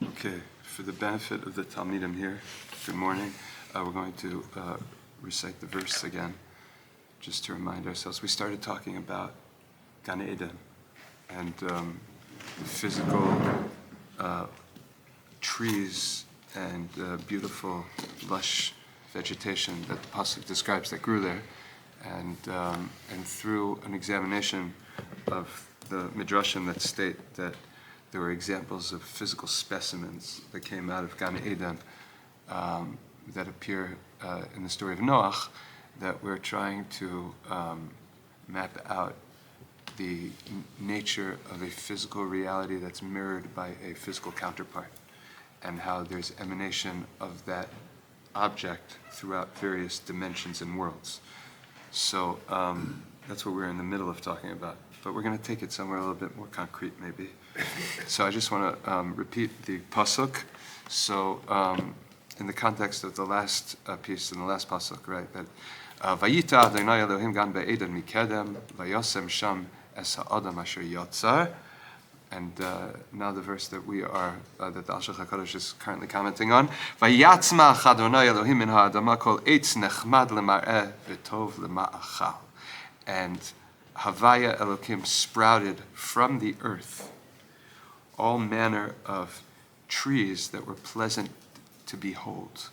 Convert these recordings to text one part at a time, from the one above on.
Okay, for the benefit of the Talmidim here, good morning. We're going to recite the verse again, just to remind ourselves. We started talking about Gan Eden and the physical trees and beautiful, lush vegetation that the pasuk describes that grew there, and through an examination of the midrashim that state that there were examples of physical specimens that came out of Gan Eden that appear in the story of Noach, that we're trying to map out the nature of a physical reality that's mirrored by a physical counterpart, and how there's emanation of that object throughout various dimensions and worlds. So that's what we're in the middle of talking about. But we're going to take it somewhere a little bit more concrete, maybe. So I just want to repeat the pasuk. So in the context of the last piece, in the last pasuk, right, that Vayita Adonai Elohim gan be'eden mikedem vayosem sham es ha'adam asher yotzar. And now the verse that we are, that the Alshech HaKadosh is currently commenting on. Vayatzmach Adonai Elohim min ha'adama kol eitz nechmad lemar'eh v'tov lema'achal. And Havaya Elokim sprouted from the earth all manner of trees that were pleasant to behold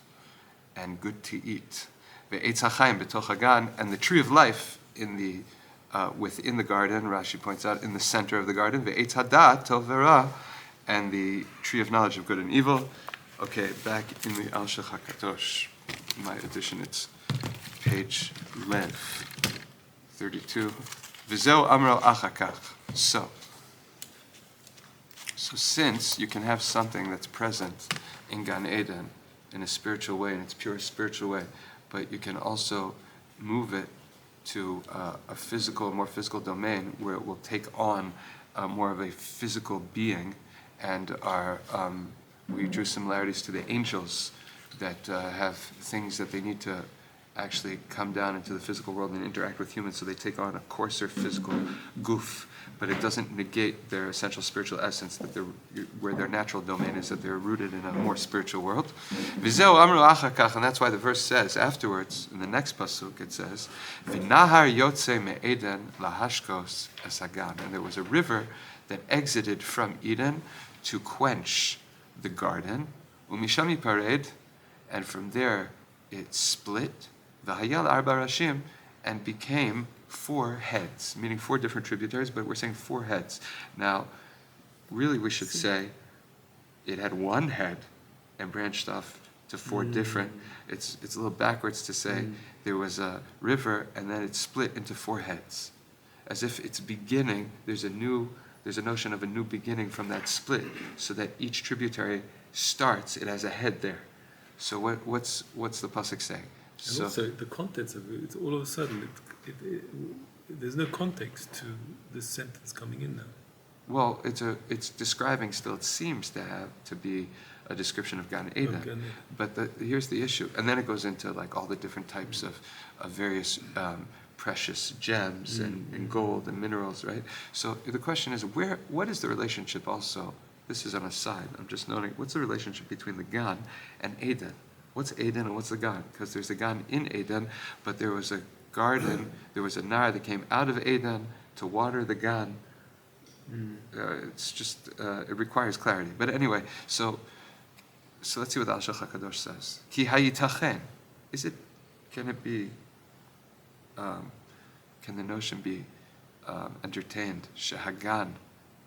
and good to eat. Ve'etz ha'chaim b'toch hagan, and the tree of life in the within the garden, Rashi points out, in the center of the garden, ve'etz hadat tov v'ra, and the tree of knowledge of good and evil. Okay, back in the Alshech HaKadosh, my edition, it's page Lev 32. V'zeu amro achakach. So since you can have something that's present in Gan Eden in a spiritual way, in its pure spiritual way, but you can also move it to a physical, more physical domain where it will take on more of a physical being, and we drew similarities to the angels that have things that they need to actually come down into the physical world and interact with humans, so they take on a coarser physical goof, but it doesn't negate their essential spiritual essence, that where their natural domain is, that they're rooted in a more spiritual world. V'zeu amru achakach, and that's why the verse says afterwards, in the next pasuk, it says, V'nahar yotze me'eden lahashkos es hagan, and there was a river that exited from Eden to quench the garden, umisham yipared, and from there it split, v'hayal arba rashim, and became 4 heads, meaning 4 different tributaries, but we're saying 4 heads. Now, really we should say it had 1 head and branched off to 4 different. It's a little backwards to say there was a river and then it split into 4 heads, as if it's beginning. There's a notion of a new beginning from that split, so that each tributary starts. It has a head there. So what's the pasuk saying? And also the context of it, it's all of a sudden, there's no context to this sentence coming in now. Well, it's describing still, it seems to be a description of Gan Eden. But here's the issue. And then it goes into like all the different types of various precious gems and gold and minerals, right? So the question is, what is the relationship also? This is an aside. I'm just noting, what's the relationship between the Gan and Eden? What's Eden and what's the Gan? Because there's a Gan in Eden, but there was a garden, there was a Nar that came out of Eden to water the Gan. It's just, it requires clarity. But anyway, so let's see what the Alshech HaKadosh says. Ki hayitachen. Can it be, can the notion be entertained? Shehagan,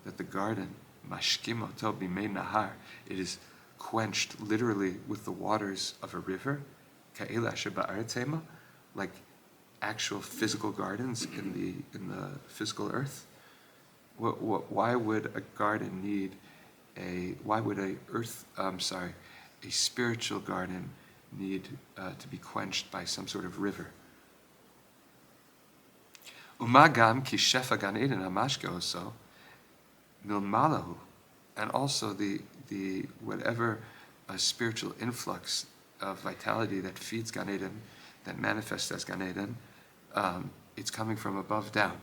that the garden, mashkim oto bimei nahar, it is quenched literally with the waters of a river, ka'ela asher ba'aretz hema, like actual physical gardens in the physical earth. Why would a garden need a spiritual garden need to be quenched by some sort of river? Umagam ki shefa gan eden hamashke oso milmalahu, and also the whatever spiritual influx of vitality that feeds Gan Eden, that manifests as Gan Eden, it's coming from above down,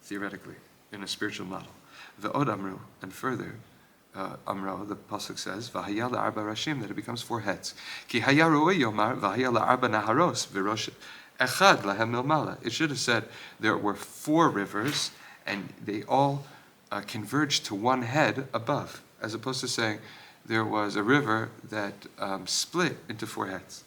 theoretically, in a spiritual model. Ve'od amru, and further, Amro, the pasuk says, "V'haya la'arba rashim," that it becomes 4 heads. Ki haya ro'ei yomar v'haya la'arba naharos v'rosh echad lahem milmala. It should have said there were 4 rivers, and they all converged to 1 head above, as opposed to saying there was a river that split into 4 heads.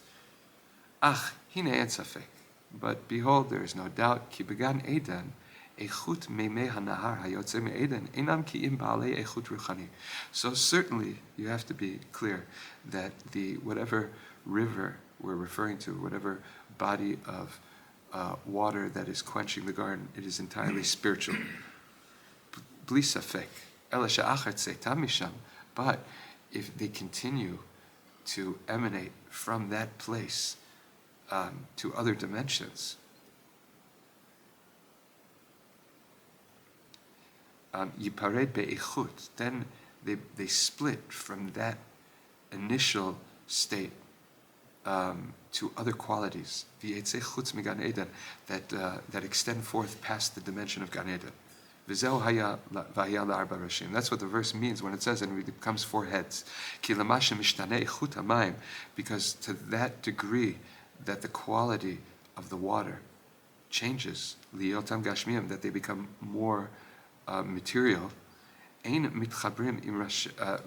Ach, hine en safek. But behold, there is no doubt, ki began Eden, echut meimei hanahar hayotze me'eden, enam ki'im ba'alei echut ruchani. So certainly you have to be clear that whatever river we're referring to, whatever body of water that is quenching the garden, it is entirely spiritual. Bli safek, ela she'achar tzeitam misham. But if they continue to emanate from that place to other dimensions, yipared be'echut, then they split from that initial state to other qualities, v'yetzei chutz mi Gan Eden, that extend forth past the dimension of Gan Eden. V'zeu haya v'haya la'arba rashim. That's what the verse means when it says, and it becomes 4 heads. Ki l'mashem mishtane echut hamayim, because to that degree that the quality of the water changes, liyotam gashmiyam, that they become more material, ein mitchabrim im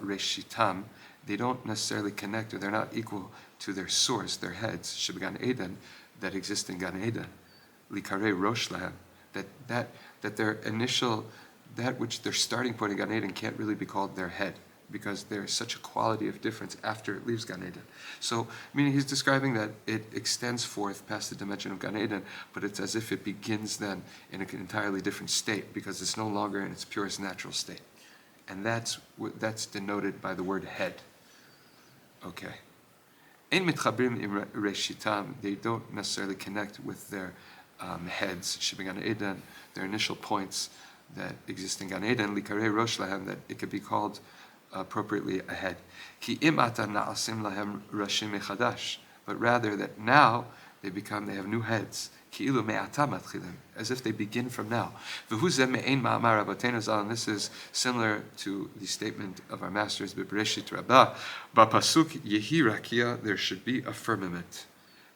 reshitam, they don't necessarily connect, or they're not equal to their source, their heads, Gan Eden, that exist in Gan Eden, likarei rosh lahem, that their initial, that which their starting point in Gan Eden can't really be called their head, because there's such a quality of difference after it leaves Gan Eden. So, meaning he's describing that it extends forth past the dimension of Gan Eden, but it's as if it begins then in an entirely different state, because it's no longer in its purest natural state. And that's denoted by the word head. Okay. Ein mitchabrim im reshitam, they don't necessarily connect with their heads, Gan Eden, their initial points that exist in Gan Eden, likarei rosh lahem, that it could be called appropriately a head. Ki im ata na'asim lahem rashim echadash, but rather that now they have new heads, ki'ilu me'ata matchilim, as if they begin from now. V'hu zeh me'ein ma'amar rabbeinu zal, and this is similar to the statement of our masters, b'bereshit rabbah, b'pasuk yehi rakia, there should be a firmament.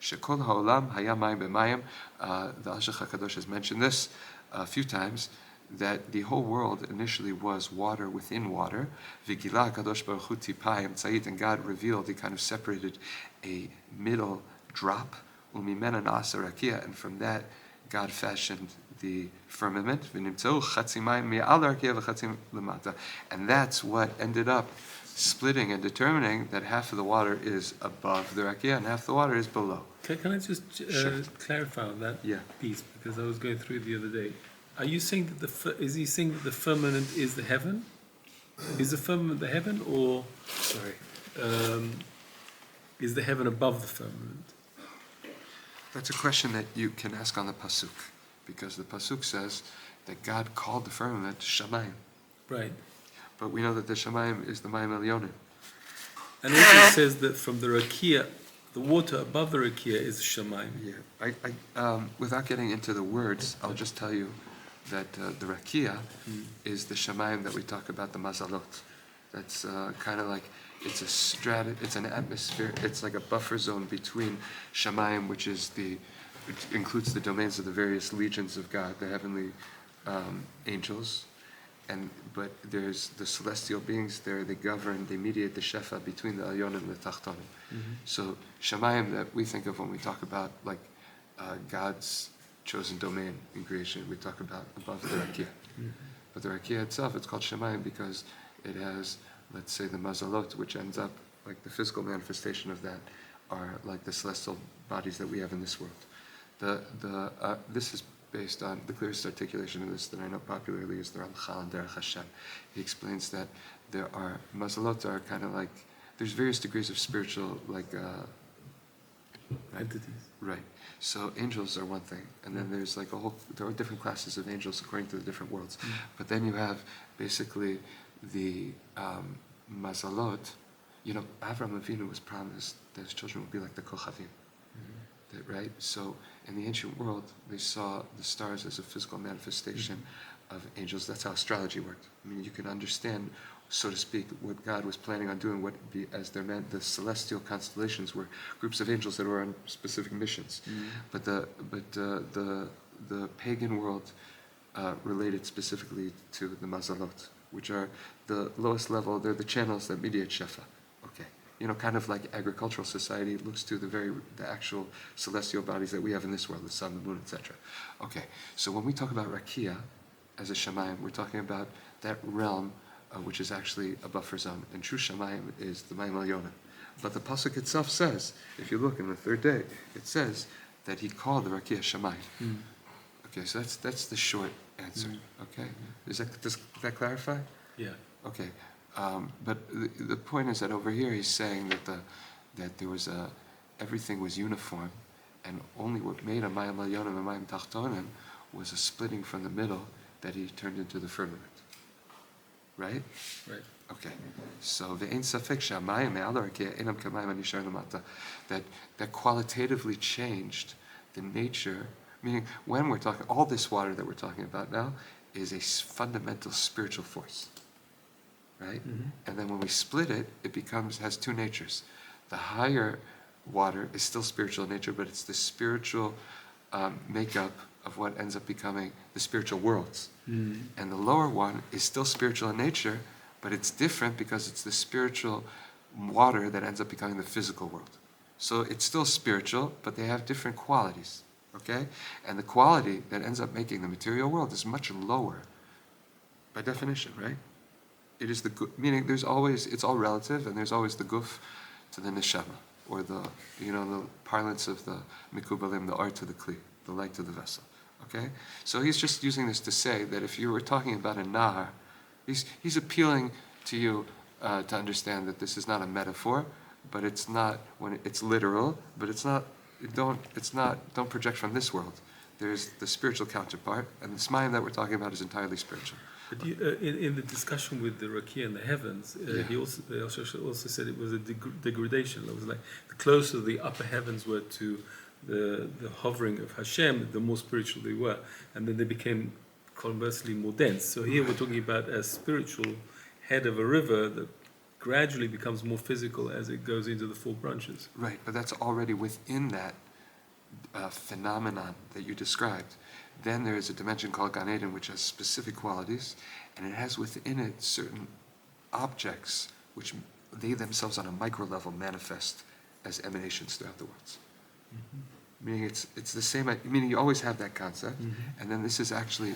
Shekol ha'olam haya mayim b'mayim, the Alshech HaKadosh has mentioned this a few times, that the whole world initially was water within water. V'gilah HaKadosh Baruch Hu tipayim tzayit, and God revealed, He kind of separated a middle drop, umimena na'asa rakia, and from that God fashioned the firmament. V'nimtzeu chatzi mayim mi'al rakia v'chatzi lemata, and that's what ended up splitting and determining that half of the water is above the rakia and half the water is below. Can I just clarify on that piece, because I was going through it the other day. Are you saying that is he saying that the firmament is the heaven? Is the firmament the heaven, or is the heaven above the firmament? That's a question that you can ask on the pasuk, because the pasuk says that God called the firmament Shamayim. Right. But we know that the Shamayim is the Mayim Elyonim. And it also says that from the rakia, the water above the rakia is Shamayim. Yeah. I without getting into the words, I'll just tell you that the rakia is the Shamayim that we talk about, the mazalot. That's kind of like, it's an atmosphere, it's like a buffer zone between Shamayim, which includes the domains of the various legions of God, the heavenly angels, but there's the celestial beings there, they govern, they mediate the shefa between the Elyon and the Tachtonim. So Shamayim that we think of when we talk about like God's chosen domain in creation, we talk about above the rakia. But the rakia itself, it's called Shamayim because it has, let's say, the mazalot, which ends up, like the physical manifestation of that, are like the celestial bodies that we have in this world. This is based on the clearest articulation of this that I know popularly is the Ramchal and Derech Hashem. He explains that there are mazalot are kind of like, there's various degrees of spiritual entities. Right. So angels are one thing, and then there's like there are different classes of angels according to the different worlds. But then you have basically the mazalot. You know, Avram Avinu was promised that his children would be like the Kochavim. Right? So in the ancient world, they saw the stars as a physical manifestation of angels. That's how astrology worked. I mean, you can understand so to speak, what God was planning on doing, the celestial constellations were groups of angels that were on specific missions. But the pagan world related specifically to the mazalot, which are the lowest level. They're the channels that mediate shefa. Okay, kind of like agricultural society looks to the actual celestial bodies that we have in this world, the sun, the moon, etc. Okay, so when we talk about rakia as a shamayim, we're talking about that realm which is actually a buffer zone, and true shamayim is the mayim elyonim. But the pasuk itself says, if you look in the third day, it says that he called the rakia shamayim. Okay, so that's the short answer. Okay, does that clarify? Yeah. Okay, but the point is that over here he's saying that there was everything was uniform, and only what made a mayim elyonim and mayim tachtonim was a splitting from the middle that he turned into the firmament. Right? Right. Okay. So ve'ein safek she'hamayim me'al harakia einam k'mayim hanisharim lamata, that qualitatively changed the nature. Meaning, when we're talking, all this water that we're talking about now is a fundamental spiritual force, right? And then when we split it, it has two natures. The higher water is still spiritual in nature, but it's the spiritual makeup of what ends up becoming the spiritual worlds. And the lower one is still spiritual in nature, but it's different because it's the spiritual water that ends up becoming the physical world. So it's still spiritual, but they have different qualities. Okay? And the quality that ends up making the material world is much lower, by definition, right? It is meaning it's all relative, and there's always the guf to the neshama, or the parlance of the mikubalim, the art to the kli, the light to the vessel. Okay? So he's just using this to say that if you were talking about a nahar, he's appealing to you to understand that this is not a metaphor, but it's not, it's literal, but it's not. Don't project from this world. There's the spiritual counterpart, and the smayim that we're talking about is entirely spiritual. But in the discussion with the rakia and the heavens, he also said it was a degradation. It was like the closer the upper heavens were to the hovering of Hashem, the more spiritual they were, and then they became conversely more dense. So here we're talking about a spiritual head of a river that gradually becomes more physical as it goes into the four branches. Right, but that's already within that phenomenon that you described. Then there is a dimension called Gan Eden, which has specific qualities, and it has within it certain objects which they themselves on a micro level manifest as emanations throughout the worlds. Meaning it's the same, meaning you always have that concept, and then this is actually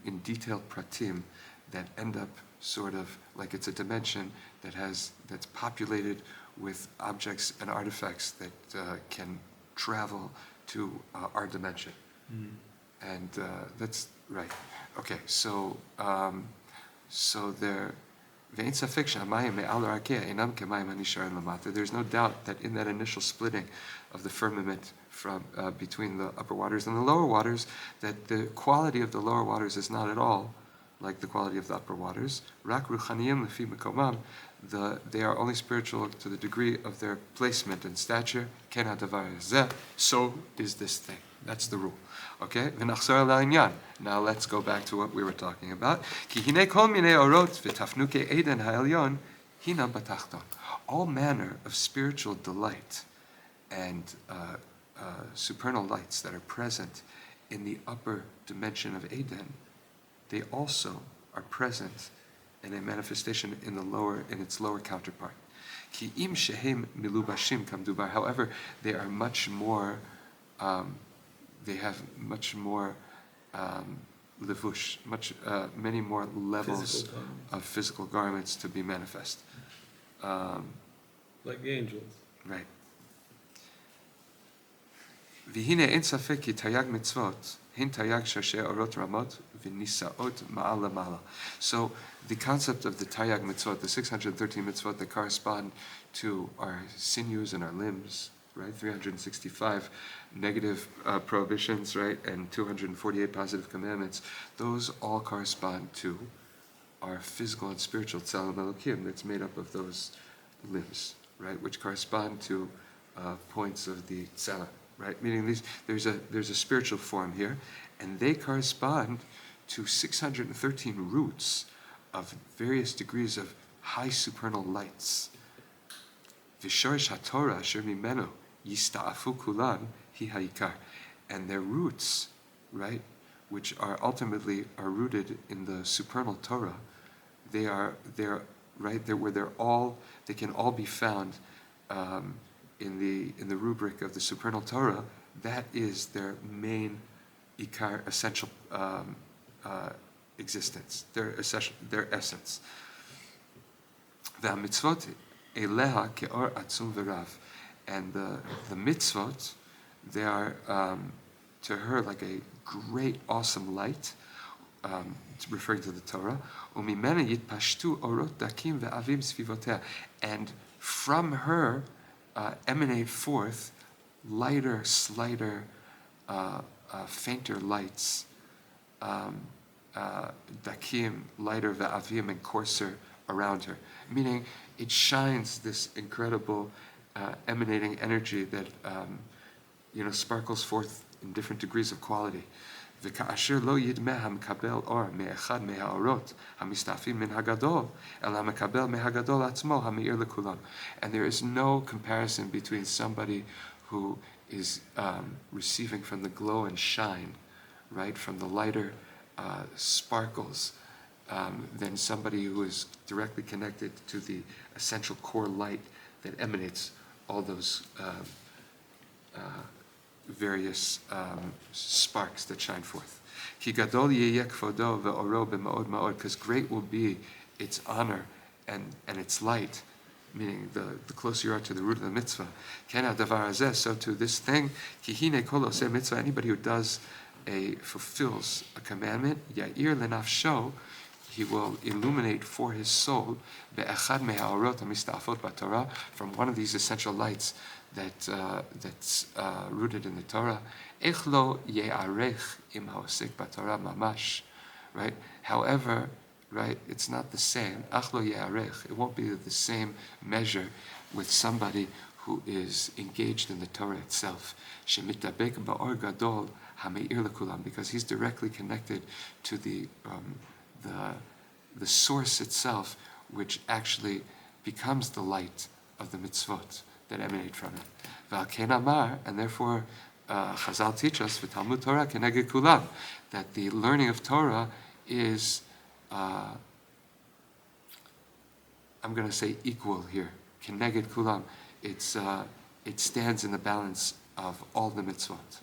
in detailed pratim that end up sort of like it's a dimension that's populated with objects and artifacts that can travel to our dimension. And that's right. Okay, so there, there's no doubt that in that initial splitting of the firmament from between the upper waters and the lower waters, that the quality of the lower waters is not at all like the quality of the upper waters. Rak ruchaniyim lefi mekomam, they are only spiritual to the degree of their placement and stature. Ken hadavar hazeh, so is this thing. That's the rule. Okay? V'nachzor la'inyan. Now let's go back to what we were talking about. Ki hinei kol minei orot v'tafnuke Eden ha'elyon hinam batachton. All manner of spiritual delight and supernal lights that are present in the upper dimension of Eden, they also are present in a manifestation in its lower counterpart. Ki im shehem milubashim kamdubar. However, they are much more. They have much more levush, many more levels of physical garments to be manifest. Like the angels. Right. V'hine ein safek ki tayag mitzvot hin tayag shashe orot ramot v'nisaot ma'al lamala. So the concept of the tayag mitzvot, the 613 mitzvot that correspond to our sinews and our limbs, right? 365 negative prohibitions, right? And 248 positive commandments. Those all correspond to our physical and spiritual tzelem elokim that's made up of those limbs, right? Which correspond to points of the tzelem, right? Meaning there's a spiritual form here, and they correspond to 613 roots of various degrees of high supernal lights. V'shorish haTorah asher mimenu yista'afu kulan hi ha'ikar. And their roots, right, which are ultimately are rooted in the supernal Torah, they're where they can all be found in the rubric of the supernal Torah. That is their main ikar, essential existence, their essence. V'hamitzvot eleha ke'or atzum v'rav. And the mitzvot, they are to her like a great, awesome light, referring to the Torah. Umimena yitpashtu orot dakim ve'avim svivotea. And from her emanate forth lighter, slighter, fainter lights, dakim, lighter, ve'avim, and coarser around her. Meaning, it shines this incredible emanating energy that sparkles forth in different degrees of quality. וכאשר לא ידמה המקבל אור מאחד מהאורות המסתעפים מן הגדול, אלא מקבל מהגדול עצמו המאיר לכולם. And there is no comparison between somebody who is receiving from the glow and shine, right, from the lighter sparkles, than somebody who is directly connected to the essential core light that emanates all those various sparks that shine forth. Because great will be its honor and its light, meaning the closer you are to the root of the mitzvah. So to this thing, anybody who fulfills a commandment, he will illuminate for his soul from one of these essential lights that's rooted in the Torah. Right? However, right, it's not the same. It won't be the same measure with somebody who is engaged in the Torah itself. Because he's directly connected to the source itself, which actually becomes the light of the mitzvot that emanate from it. And therefore, Chazal teach us v'talmud Torah keneged kulam, that the learning of Torah is, I'm going to say equal here. Keneged kulam. It stands in the balance of all the mitzvot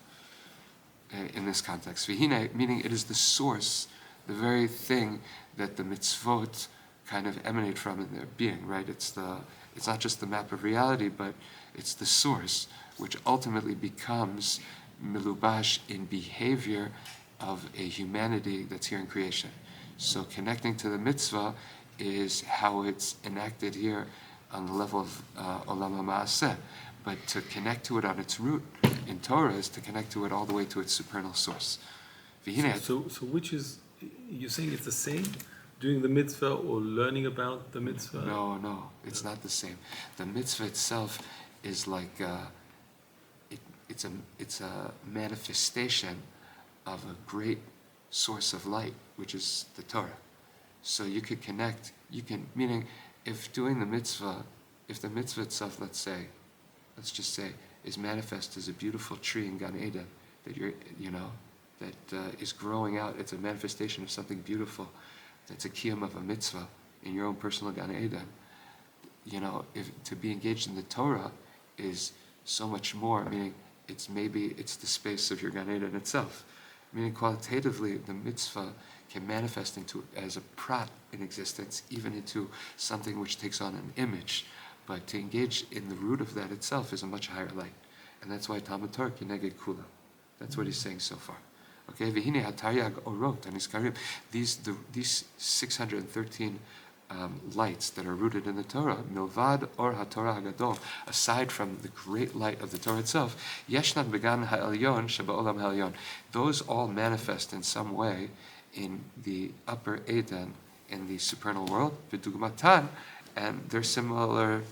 in this context. V'hine, meaning it is the source, the very thing that the mitzvot kind of emanate from in their being, right? It's not just the map of reality, but it's the source, which ultimately becomes milubash in behavior of a humanity that's here in creation. So connecting to the mitzvah is how it's enacted here on the level of olam ha'maaseh. But to connect to it on its root in Torah is to connect to it all the way to its supernal source. So which is, you're saying it's the same? Doing the mitzvah or learning about the mitzvah? No, it's not the same. The mitzvah itself is like it's a manifestation of a great source of light, which is the Torah. So you could connect. Meaning, if doing the mitzvah, if the mitzvah itself, let's just say, is manifest as a beautiful tree in Gan Eden that is growing out. It's a manifestation of something beautiful. That's a kiyum of a mitzvah in your own personal Gan Eden. If to be engaged in the Torah is so much more, meaning it's the space of your Gan Eden itself. Meaning qualitatively, the mitzvah can manifest as a prat in existence, even into something which takes on an image. But to engage in the root of that itself is a much higher light. And that's why Talmud Torah kineged kula. That's what he's saying so far. Okay, v'hine hataryag orot aniskarim. These 613 lights that are rooted in the Torah, milvad or haTorah hagadol, aside from the great light of the Torah itself, yeshnan began ha'elyon sheba'olam ha'elyon. Those all manifest in some way in the upper Eden, in the supernal world, v'dugmatan, and they're similar.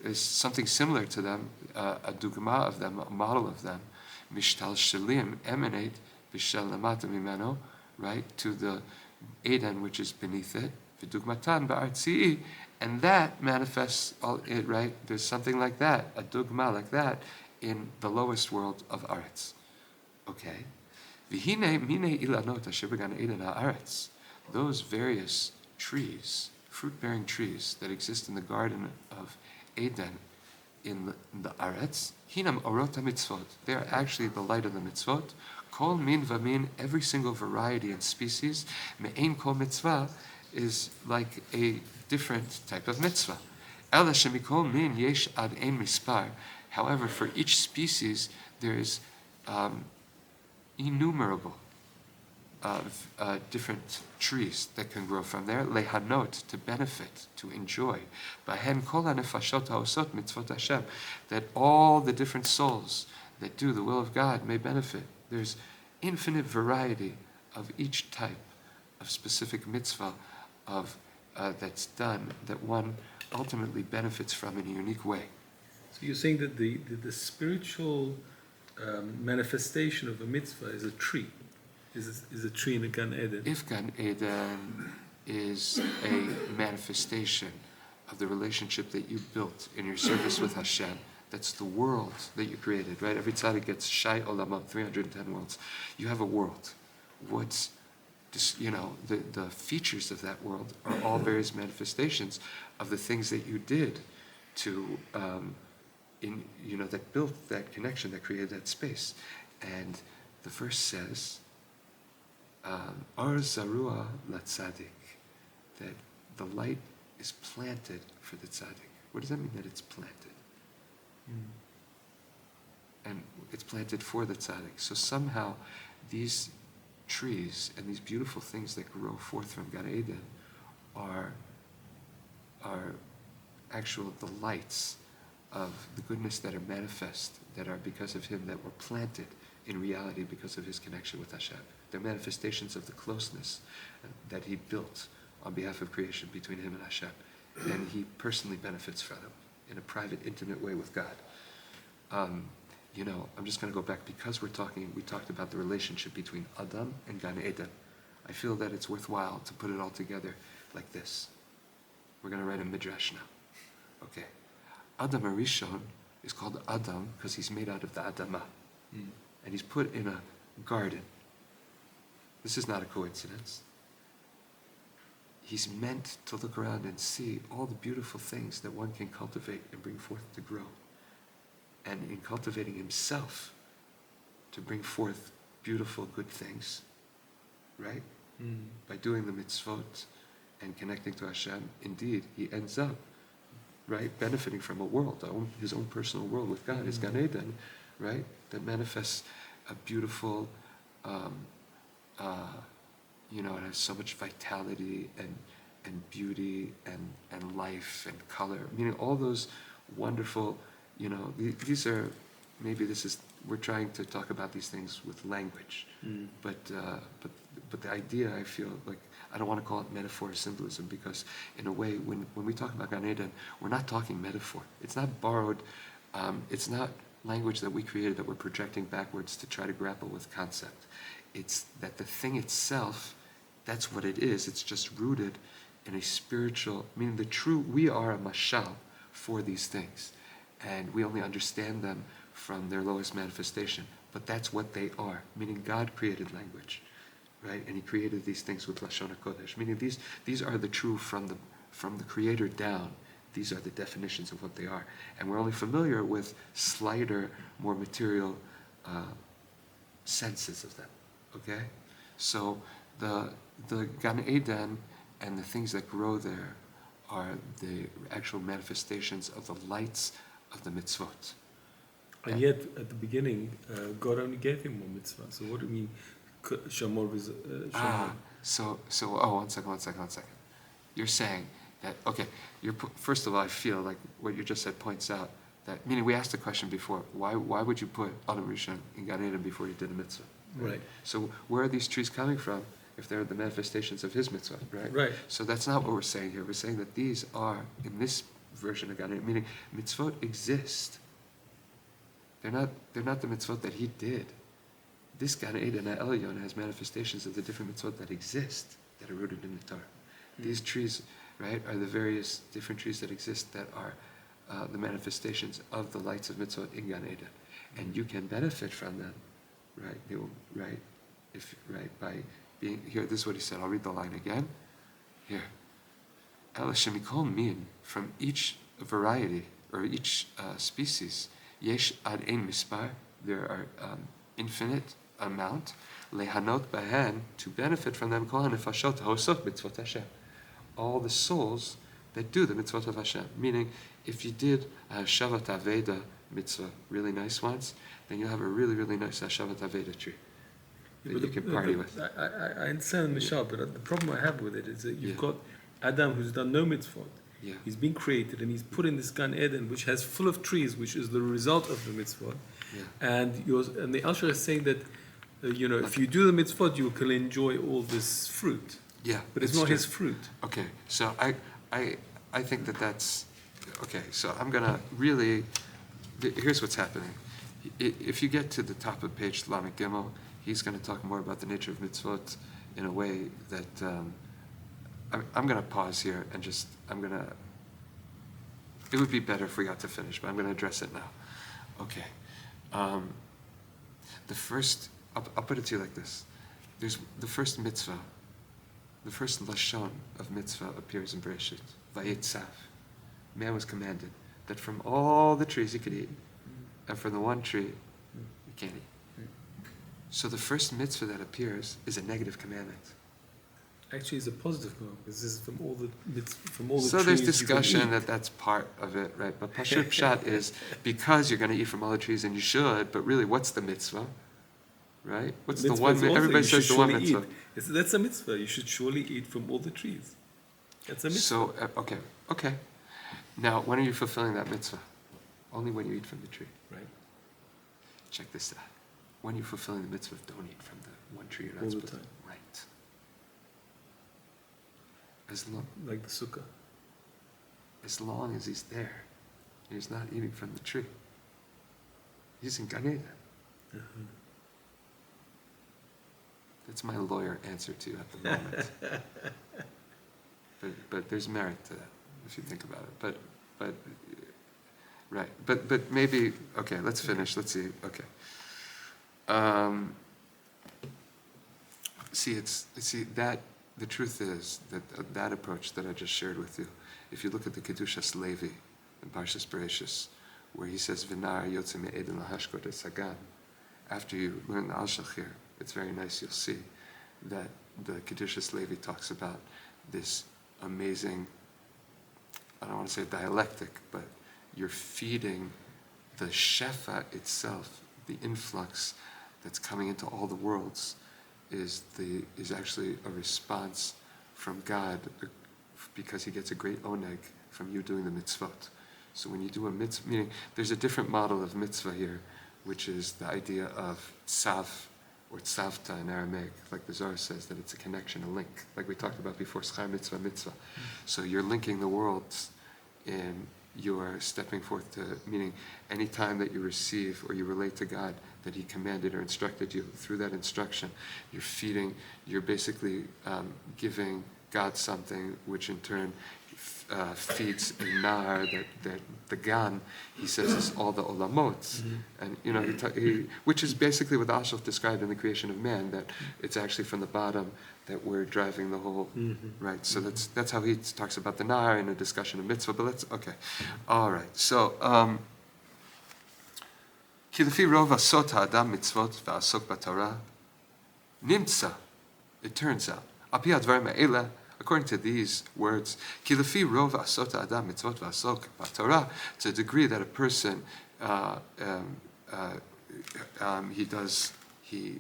Is something similar to them, a dugma of them, a model of them. Mishtal shalim emanate b'shel lamata mimeno, right, to the Eden which is beneath it. V'dugmatan ba'artzi'i, and that manifests all it, right? There's something like that, a dugma like that, in the lowest world of Aretz. Okay? V'hine mine ilanot asher b'gan Eden ha'aretz. Those various trees, fruit-bearing trees that exist in the Garden of Eden in the Aretz, hinam orot mitzvot. They are actually the light of the mitzvot. Kol min v'min, every single variety and species, me'ein kol mitzvah, is like a different type of mitzvah. Ela shemikol min yesh ad ein mispar. However, for each species, there is innumerable of different trees that can grow from there, lehanot, to benefit, to enjoy, bahen kol hanefashot haosot mitzvot Hashem, that all the different souls that do the will of God may benefit. There's infinite variety of each type of specific mitzvah of that's done, that one ultimately benefits from in a unique way. So you're saying that the spiritual manifestation of a mitzvah is a tree, is a tree in the Gan Eden. If Gan Eden is a manifestation of the relationship that you built in your service with Hashem, that's the world that you created, right? Every tzaddik gets Shai Olamot, 310 worlds. You have a world. What's the features of that world are all various manifestations of the things that you did to that built that connection, that created that space. And the verse says, Ar Zarua Latzadik, that the light is planted for the tzaddik. What does that mean, that it's planted? And it's planted for the tzaddik. So somehow these trees and these beautiful things that grow forth from Gan Eden are actual delights of the goodness that are manifest, that are because of him, that were planted in reality because of his connection with Hashem. They're manifestations of the closeness that he built on behalf of creation between him and Hashem. And he personally benefits from them in a private, intimate way with God. I'm just going to go back, because we talked about the relationship between Adam and Gan Eden. I feel that it's worthwhile to put it all together like this. We're going to write a midrash now. Okay. Adam Arishon is called Adam because he's made out of the Adamah. And he's put in a garden. This is not a coincidence. He's meant to look around and see all the beautiful things that one can cultivate and bring forth to grow. And in cultivating himself to bring forth beautiful, good things, right? By doing the mitzvot and connecting to Hashem, indeed, he ends up, right, benefiting from a world, his own personal world with God, his Gan Eden, right, that manifests a beautiful, it has so much vitality and beauty and life and color, meaning all those wonderful, these are, we're trying to talk about these things with language, but the idea, I feel like, I don't want to call it metaphor or symbolism, because in a way, when we talk about Gan Eden, we're not talking metaphor. It's not borrowed, it's not language that we created that we're projecting backwards to try to grapple with concept. It's that the thing itself, that's what it is. It's just rooted in a spiritual, meaning we are a mashal for these things. And we only understand them from their lowest manifestation. But that's what they are, meaning God created language, right? And he created these things with Lashon HaKodesh, meaning these are the true from the Creator down. These are the definitions of what they are. And we're only familiar with slighter, more material senses of them, okay? So the Gan Eden and the things that grow there are the actual manifestations of the lights of the mitzvot. And yet, at the beginning, God only gave him one mitzvah. So what do you mean, Shamor was... one second. You're saying that, okay, first of all, I feel like what you just said points out that, meaning we asked the question before, why would you put Adam Rishon in Gan Eden before you did a mitzvah? Right. So where are these trees coming from if they're the manifestations of his mitzvah, right? Right. So that's not what we're saying here. We're saying that these are, in this version of Gan Eden, meaning mitzvot exist. They're not the mitzvot that he did. This Gan Eden Elyon has manifestations of the different mitzvot that exist, that are rooted in the Torah. These trees, right, are the various different trees that exist that are the manifestations of the lights of mitzvot in Gan Eden. And you can benefit from them, right? By being here. This is what he said. I'll read the line again. Here. Ela shemikol min, from each variety or each species, yesh ad ein mispar, there are infinite amount, lehanot bahen, to benefit from them, kol hanefashot haosot mitzvot Hashem, all the souls that do the mitzvot of Hashem. Meaning, if you did a Shavat Aveda mitzvah really nice once, then you'll have a really, really nice Shavat Aveda tree that you can party with. I understand Michelle, but the problem I have with it is that you've got Adam who's done no mitzvot. Yeah. He's been created and he's put in this Gan Eden, which has full of trees, which is the result of the mitzvot. Yeah. And the Alshech is saying that, if you do the mitzvot, you can enjoy all this fruit. Yeah. But it's not true. his fruit. Okay, so I think that's okay. So I'm gonna really. Here's what's happening. If you get to the top of page Lamed Gimel, he's going to talk more about the nature of mitzvot in a way that I'm going to pause here and just it would be better if we got to finish, but I'm going to address it now. Okay. The first, I'll put it to you like this. There's the first mitzvah, the first lashon of mitzvah appears in Bereshit. Vayetzav. Man was commanded that from all the trees he could eat, and from the one tree you can't eat. So the first mitzvah that appears is a negative commandment. Actually, it's a positive commandment because this is from all the So trees there's you discussion can eat. that's part of it, right? But Pashut Pshat is because you're going to eat from all the trees and you should, but really what's the mitzvah? Right? What's the one? Everybody says the one mitzvah. That's a mitzvah. You should surely eat from all the trees. That's a mitzvah. So, okay. Now, when are you fulfilling that mitzvah? Only when you eat from the tree. Right. Check this out. When you're fulfilling the mitzvah, don't eat from the one tree you're not All the supposed time. to. Right. Like the sukkah. As long as he's there, he's not eating from the tree. He's in Gan Eden. Uh-huh. That's my lawyer answer to you at the moment. but there's merit to that if you think about it. But right. But maybe okay. Let's finish. Let's see. Okay. See that the truth is that that approach that I just shared with you. If you look at the Kedushas Levi in Parshas Bereshis, where he says V'nar Yotze Me'eden Lahashkot et Sagan, after you learn the Alshech here, it's very nice. You'll see that the Kedushas Levi talks about this amazing, I don't want to say dialectic, but you're feeding the Shefa itself, the influx that's coming into all the worlds is actually a response from God because he gets a great oneg from you doing the mitzvot. So when you do a mitzvah, meaning there's a different model of mitzvah here, which is the idea of tzav or tzavta in Aramaic, like the Zohar says, that it's a connection, a link, like we talked about before, schar mitzvah, mitzvah. So you're linking the worlds in your stepping forth to, meaning any time that you receive or you relate to God that he commanded or instructed you, through that instruction, you're basically giving God something which in turn feeds a nar that the Gan, he says, is all the olamot. And which is basically what the Alshech described in the creation of man, that it's actually from the bottom that we're driving the whole, right? So that's how he talks about the nar in a discussion of mitzvah, but all right. So, כי לפי רוב עשות האדם מצוות ועסוק בתורה, נמצא, it turns out, על פי הדברים האלה, according to these words, כי לפי רוב עשות האדם מצוות ועסוק בתורה, to the degree that a person, he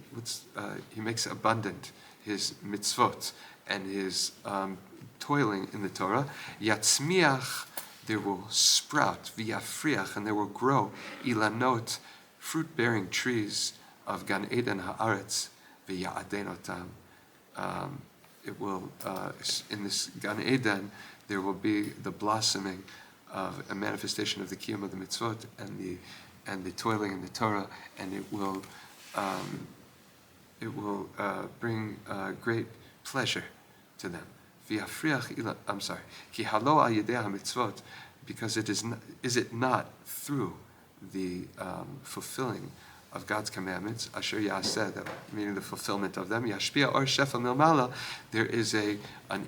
makes abundant his mitzvot and his toiling in the Torah, yatzmiach, there will sprout, v'yafriach, and there will grow, ilanot, fruit-bearing trees of Gan Eden haaretz, v'ya'adenotam. It will, in this Gan Eden, there will be the blossoming of a manifestation of the kiyum of the mitzvot and the toiling in the Torah, and it will bring great pleasure to them. I'm sorry. Ki halo al yedei hamitzvot, because is it not through the fulfilling of God's commandments, asher yaseh, meaning the fulfillment of them, yashpia or shefa milmala, there is an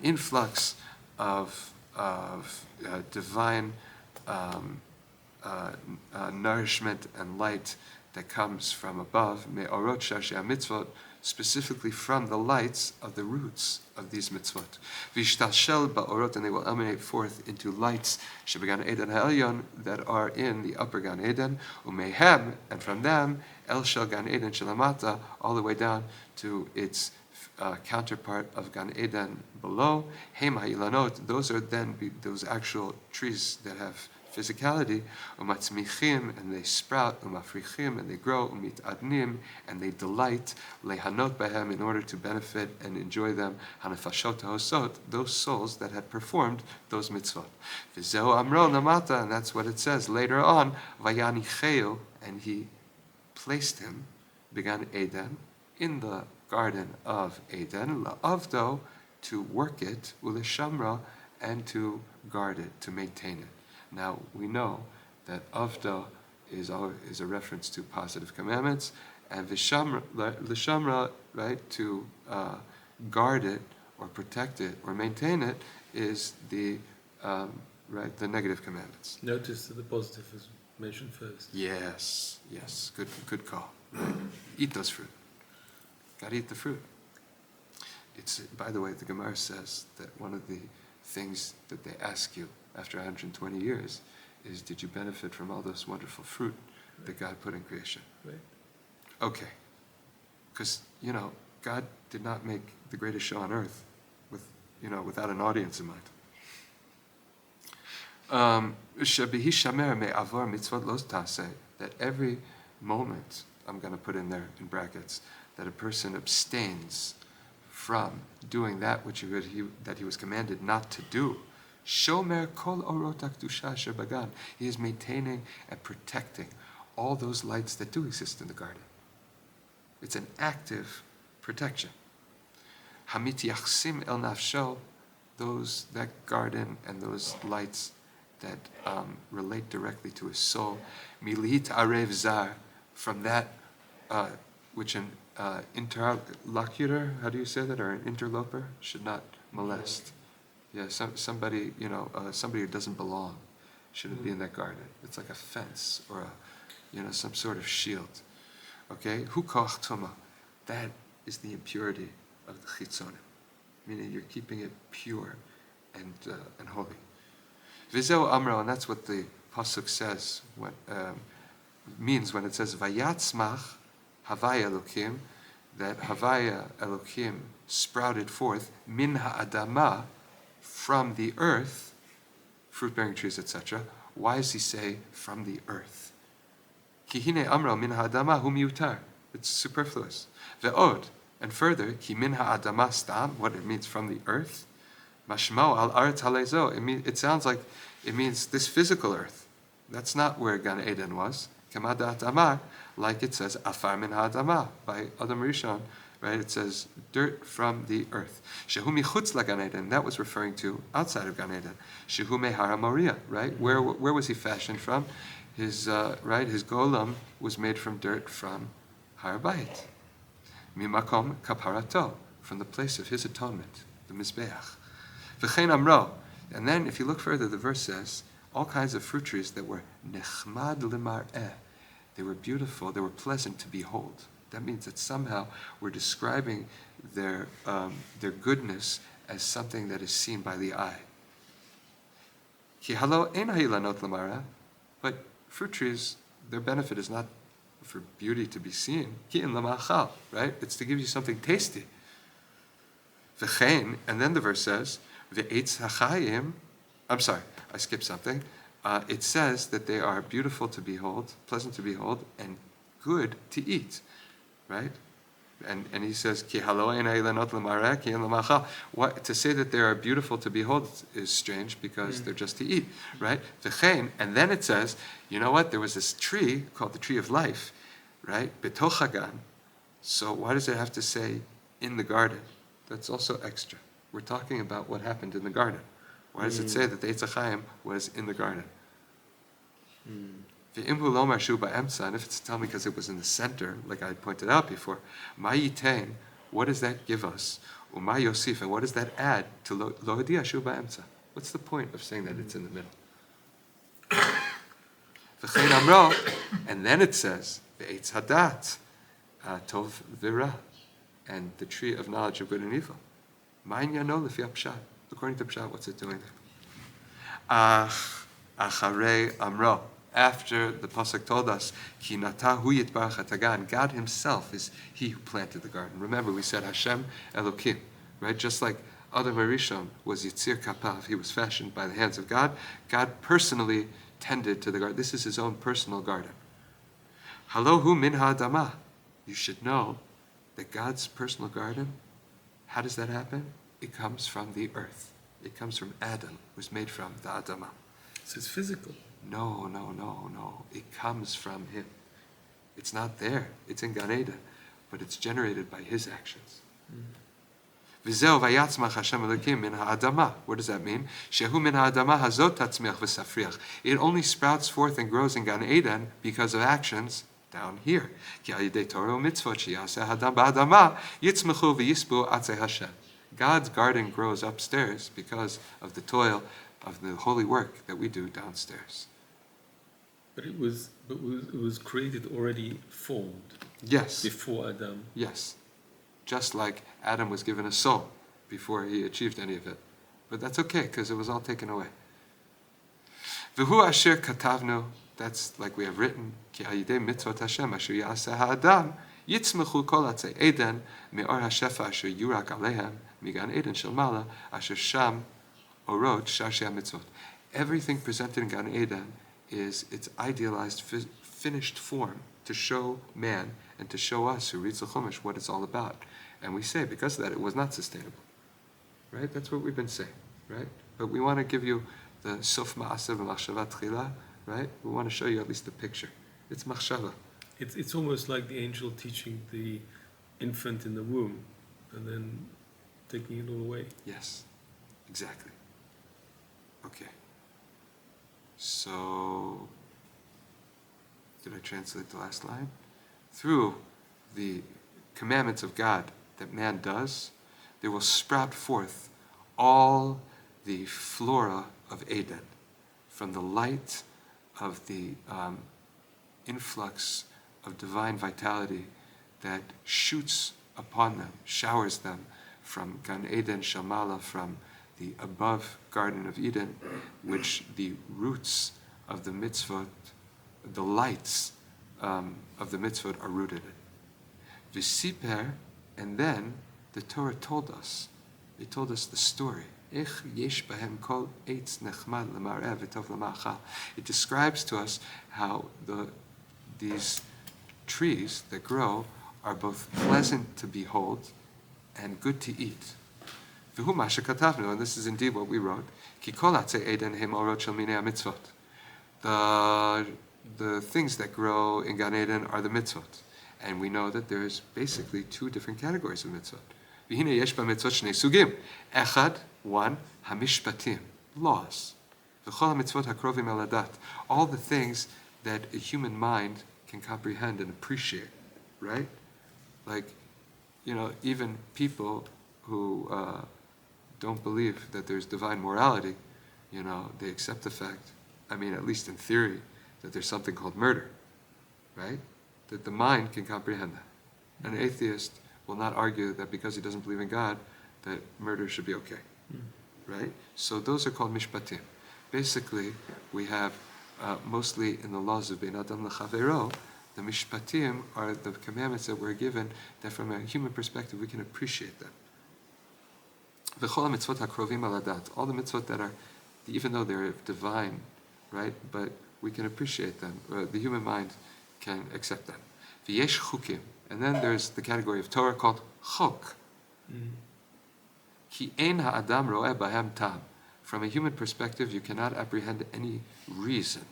influx of divine nourishment and light that comes from above, me'orot shashei mitzvot, specifically from the lights of the roots of these mitzvot. Vishtalshel ba'orot, and they will emanate forth into lights shebegan Eden ha'elyon, that are in the upper Gan Eden, umehem, and from them el shel Gan Eden shelamata, all the way down to its counterpart of Gan Eden below. Hem ha'ilanot, those are then those actual trees that have physicality, umatzmichim, and they sprout, umafrichim, and they grow, umitadnim, and they delight, lehanot bahem, in order to benefit and enjoy them, hanefashot hosot, those souls that had performed those mitzvot. V'zeu amro namata, and that's what it says later on, vayanicheu, and he placed him, began Eden, in the garden of Eden, la'avdo, to work it, u'lishamra, and to guard it, to maintain it. Now, we know that avda is a reference to positive commandments, and lishamra, right, to guard it or protect it or maintain it, is the the negative commandments. Notice that the positive is mentioned first. Yes, good call. Right? Eat those fruit. Got to eat the fruit. It's, by the way, the Gemara says that one of the things that they ask you after 120 years is, did you benefit from all this wonderful fruit that God put in creation? Right. Okay. Because, God did not make the greatest show on earth without an audience in mind. That every moment, I'm going to put in there in brackets, that a person abstains from doing that which that he was commanded not to do. Shomer kol orot hakdusha asher bagan. He is maintaining and protecting all those lights that do exist in the garden. It's an active protection. Hamit yachsim el nafsho, that garden and those lights that relate directly to his soul. Milit arev zar, from that which an interlocutor, how do you say that, or an interloper, should not molest. Yeah, somebody who doesn't belong shouldn't be in that garden. It's like a fence or some sort of shield. Okay, hu koach tuma, that is the impurity of the chitzonim, meaning you're keeping it pure and holy. V'zeu amro, and that's what the pasuk says. What means when it says vayatzmach havaya elokim, that havaya elokim sprouted forth min ha'adama, from the earth, fruit-bearing trees, etc. Why does he say from the earth? Ki hine amro min ha'adama hu miutar. It's superfluous. Ve'od, and further, ki min ha'adama stam, what it means from the earth. Mashmo al aretz halezo. It sounds like it means this physical earth. That's not where Gan Eden was. Kamadat amar, like it says afar min ha'adama by Adam Rishon. Right, it says dirt from the earth. Shehu michutz la Gan Eden. That was referring to outside of Gan Eden. Shehu mehara Moria. Right, where was he fashioned from? His his golem was made from dirt from Har Bayit. Mimakom kaparato, from the place of his atonement, the mizbeach. V'chein amro. And then, if you look further, the verse says all kinds of fruit trees that were nechmad limar'eh. They were beautiful. They were pleasant to behold. That means that somehow we're describing their goodness as something that is seen by the eye. Ki halo ein ha'ilanot lamara, but fruit trees, their benefit is not for beauty to be seen. Ki in lamachal, right? It's to give you something tasty. V'chein, and then the verse says, ve'etz hachayim. I'm sorry, I skipped something. It says that they are beautiful to behold, pleasant to behold, and good to eat. Right? And he says, Ki halo ein ha'ilanot lamara, ki in lamachal. To say that they are beautiful to behold is strange because they're just to eat. Right? V'chein, and then it says, you know what? There was this tree called the tree of life. Right? Betoch hagan. So why does it have to say in the garden? That's also extra. We're talking about what happened in the garden. Why does it say that the Eitz HaChaim was in the garden? And if it's telling me because it was in the center, like I pointed out before, what does that give us? And what does that add to lo hodiya shu ba'emtza? What's the point of saying that it's in the middle? And then it says, Ve'etz hadat, tov v'ra, and the tree of knowledge of good and evil. According to Pshat, what's it doing there? Acharei amro. After the pasuk told us, Ki natahu yitbarach hatagan, God Himself is He who planted the garden. Remember, we said Hashem Elokim, right? Just like Adam Harishon was Yitzir Kapav, he was fashioned by the hands of God. God personally tended to the garden. This is His own personal garden. Halohu min ha'adamah. You should know that God's personal garden, how does that happen? It comes from the earth. It comes from Adam, who's made from the Adamah. So it's physical. No. It comes from Him. It's not there. It's in Gan Eden, but it's generated by His actions. V'zeu vayatzmach Hashem Elokim min ha'adamah. What does that mean? Shehu min ha'adamah hazot tatzmiach v'safriach. It only sprouts forth and grows in Gan Eden because of actions down here. Ki al yidei Torah u'mitzvot sheyaseh hadam ba'adamah yitzmechu v'yisbu atzei Hashem. God's garden grows upstairs because of the toil of the holy work that we do downstairs. But it was created already formed. Yes. Before Adam. Yes. Just like Adam was given a soul before he achieved any of it. But that's okay, because it was all taken away. V'hu asher katavnu, that's like we have written, ki al yidei mitzvot Hashem asher ya'aseh ha'adam, yitzmechu kol atzei Eden, me'or ha'shefa asher yurak alehem, migan Eden shel mala, asher sham orot shashei mitzvot. Everything presented in Gan Eden is its idealized, finished form to show man and to show us who reads the Chumash what it's all about. And we say, because of that, it was not sustainable. Right? That's what we've been saying. Right? But we want to give you the Sof Ma'asev Machshava Tchila. Right? We want to show you at least the picture. It's Machshava. It's almost like the angel teaching the infant in the womb and then taking it all away. Yes. Exactly. Okay. So, did I translate the last line? Through the commandments of God that man does, there will sprout forth all the flora of Eden, from the light of the influx of divine vitality that shoots upon them, showers them from Gan Eden Shamala, from the above Garden of Eden, which the roots of the mitzvot, the lights of the mitzvot are rooted in. V'siper, and then the Torah told us, it told us the story. It describes to us how these trees that grow are both pleasant to behold and good to eat. And this is indeed what we wrote. The things that grow in Gan Eden are the mitzvot. And we know that there's basically two different categories of mitzvot. Echad, one, hamishpatim, laws. All the things that a human mind can comprehend and appreciate, right? Like, even people who don't believe that there's divine morality, they accept the fact, at least in theory, that there's something called murder, right? That the mind can comprehend that. An atheist will not argue that because he doesn't believe in God, that murder should be okay, right? So those are called mishpatim. Basically, we have, mostly in the laws of Ben Adam L'Chavero, the mishpatim are the commandments that we're given that from a human perspective we can appreciate them. V'chol mitzvot hakrovim aladat, all the mitzvot that are, even though they're divine, right, but we can appreciate them. The human mind can accept them. V'yesh chukim, and then there's the category of Torah called chok. Ki ein ha'adam ro'eh bahem tam. From a human perspective, you cannot apprehend any reason,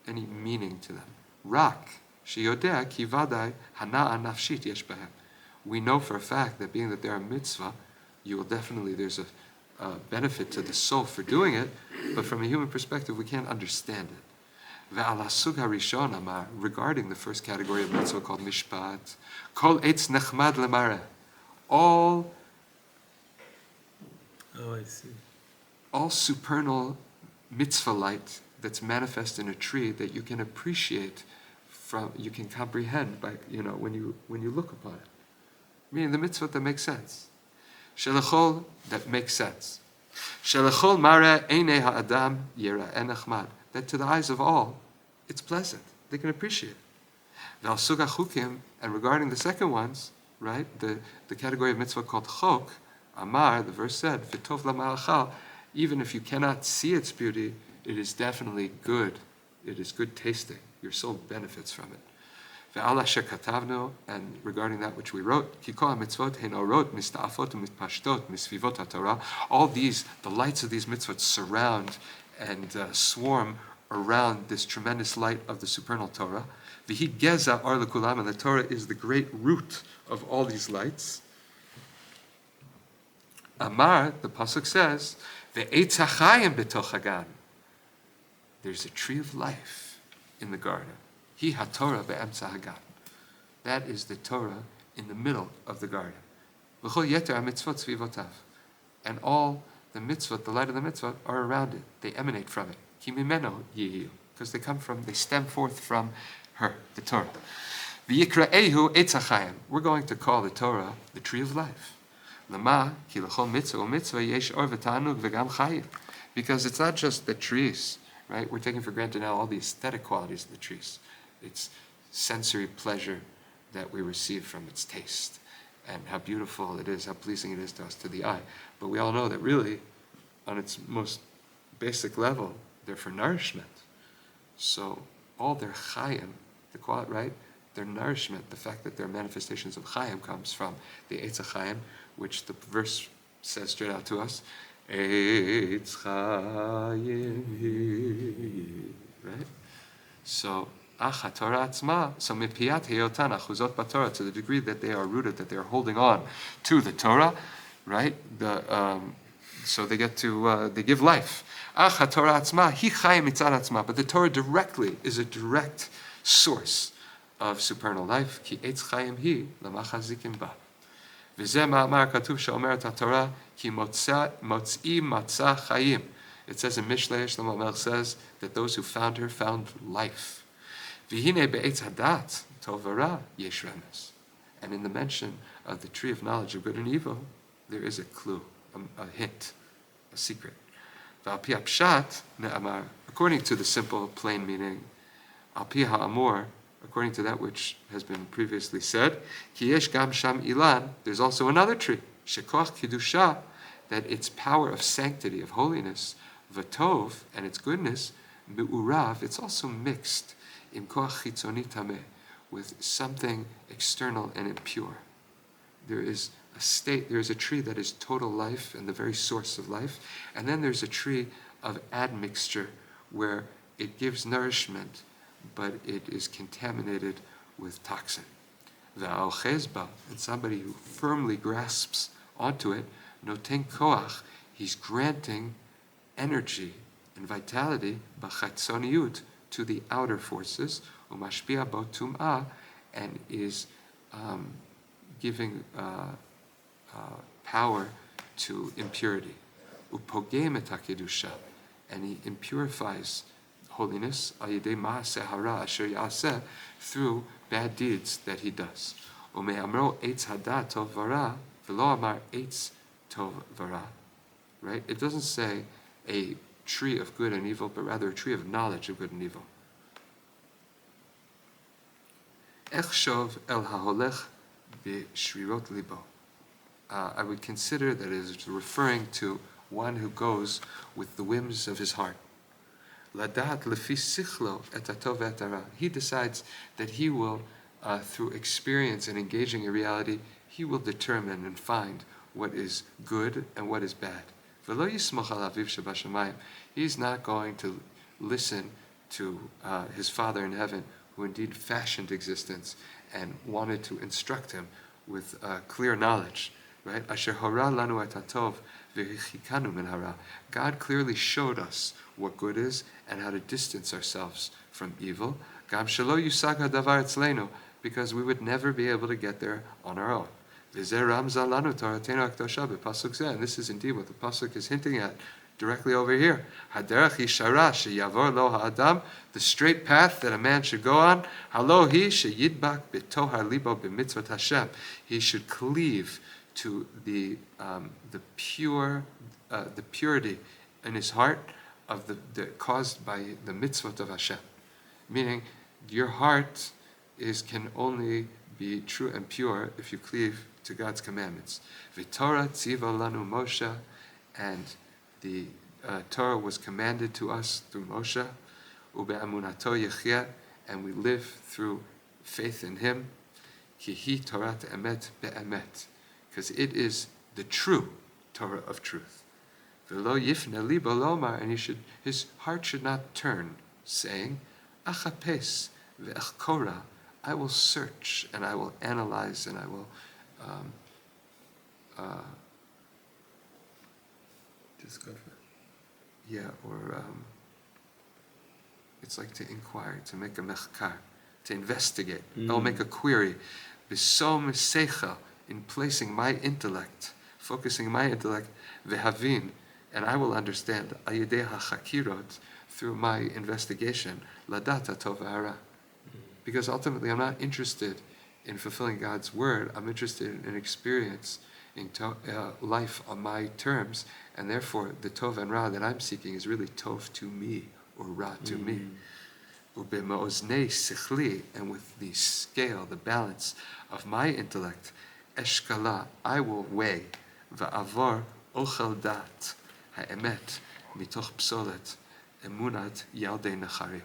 any meaning to them. Rak sheyodeh ki vadai hana'a nafshit yesh bahem. We know for a fact that being that they are mitzvah, you will definitely, there's a benefit to the soul for doing it, but from a human perspective, we can't understand it. Ve'ala sug harishon amar, regarding the first category of mitzvah called mishpat, kol eitz nechmad lemare, all I see. all supernal mitzvah light that's manifest in a tree that you can appreciate from, you can comprehend by, when you look upon it. Meaning the mitzvah that makes sense. Shelachol, that makes sense. Shelachol mare einei ha'adam yira enachmad. That to the eyes of all, it's pleasant. They can appreciate it. Ve'al suga chukim, and regarding the second ones, right, the category of mitzvah called chok, amar, the verse said, v'tov lama'achal, even if you cannot see its beauty, it is definitely good. It is good tasting. Your soul benefits from it. Ve'al asher katavnu, and regarding that which we wrote, ki kol mitzvot hein orot mista'afot u'mitpashtot misvivot haTorah. All these, the lights of these mitzvot surround and swarm around this tremendous light of the supernal Torah. V'hi geza ar lekulam, and the Torah is the great root of all these lights. Amar, the pasuk says, ve'etz hachayim betoch hagan. There's a tree of life in the garden. Hi haTorah be'emtza hagan. That is the Torah in the middle of the garden. V'chol yeter hamitzvot tzvivotav. And all the mitzvot, the light of the mitzvot, are around it. They emanate from it. Ki mimeno yihiyu. Because they stem forth from her, the Torah. V'yikra'ehu eitz hachayim. We're going to call the Torah the tree of life. Lama, ki l'chol mitzvah u'mitzvah yesh or v'tanug v'gam chayim. Because it's not just the trees, right? We're taking for granted now all the aesthetic qualities of the trees. It's sensory pleasure that we receive from its taste, and how beautiful it is, how pleasing it is to us, to the eye. But we all know that really, on its most basic level, they're for nourishment. So all their chayim, the quality, right? Their nourishment, the fact that they're manifestations of chayim, comes from the Eitz HaChayim, which the verse says straight out to us, Eitz Chayim, right? So Torah atzma, so mipiyat heyotan achuzot b'Torah, to the degree that they are rooted, that they are holding on to the Torah, right? So they get to they give life. Torah atzma hi chayim mitzad atzma, but the Torah directly is a direct source of supernal life. Ki eitz chayim hi lamachazikim ba. V'zeh ma'amar katuv she'omeret haTorah ki motzi matzah chayim. It says in Mishlei, Shlomo Melech says that those who found her found life. V'hinei be'etz hadat tov v'ra yesh remes. And in the mention of the tree of knowledge of good and evil, there is a clue, a hint, a secret. V'al pi hapshat ne'amar, according to the simple, plain meaning, al pi ha'amor, according to that which has been previously said, ki yesh gam sham ilan, there's also another tree, shekoch kidusha, that its power of sanctity, of holiness, v'tov, and its goodness, me'urav, it's also mixed, im koach chitzoni tameh, with something external and impure. There is a state, there is a tree that is total life and the very source of life, and then there's a tree of admixture where it gives nourishment, but it is contaminated with toxin. V'al and somebody who firmly grasps onto it, noten koach, he's granting energy and vitality, b'chatzoniyut, to the outer forces, umashpia bo tum'ah, and is giving power to impurity. Upogem et hakedusha, and he impurifies holiness al yedei ma'aseh hara asher ya'aseh, through bad deeds that he does. Ume'amro eitz hadat tov vara v'lo amar eitz tov vara. Right? It doesn't say a tree of good and evil, but rather a tree of knowledge of good and evil. Echshov el haholech b'shrirot libo. I would consider that it is referring to one who goes with the whims of his heart. Ladat lefi sichlo et hatov et hara. He decides that he will, through experience and engaging in reality, he will determine and find what is good and what is bad. V'lo yismoch al aviv shebashamayim. He's not going to listen to his Father in heaven, who indeed fashioned existence and wanted to instruct him with clear knowledge. right? Asher hora lanu et hatov v'hichikanu min hara. God clearly showed us what good is and how to distance ourselves from evil. Gam shelo yusag hadavar etzleinu, because we would never be able to get there on our own. V'zeh ramza lanu toratenu hakdosha b'pasuk zeh. And this is indeed what the pasuk is hinting at directly over here. Haderech yishara sheyavor lo ha'adam, the straight path that a man should go on. Halo hi sheyidbak b'tohar libo b'mitzvot Hashem. He should cleave to the purity in his heart of the caused by the mitzvot of Hashem. Meaning, your heart can only be true and pure if you cleave to God's commandments. V'torah tziva lanu Moshe, and the Torah was commanded to us through Moshe. Ube'amunato yechyeh, and we live through faith in Him. Ki hi Torat emet be'emet, because it is the true Torah of truth. V'lo yifne libo lomar, and his heart should not turn, saying, Achapes ve'echkora, I will search and I will analyze and I will Discover. Yeah, or it's like to inquire, to make a mechkar, to investigate. I'll make a query. B'som seicha, in placing my intellect, focusing my intellect, vehavin, and I will understand, ayidei hachakirot, through my investigation, ladata tov hara. Because ultimately I'm not interested in fulfilling God's word, I'm interested in experience, in life on my terms, and therefore the tov and ra that I'm seeking is really tov to me, or ra to me. Ube'ma'oznei sichli, and with the scale, the balance of my intellect, eshkala, I will weigh, va'avor ochel dat, ha'emet, mitoch psolet, emunat yaldei necharim.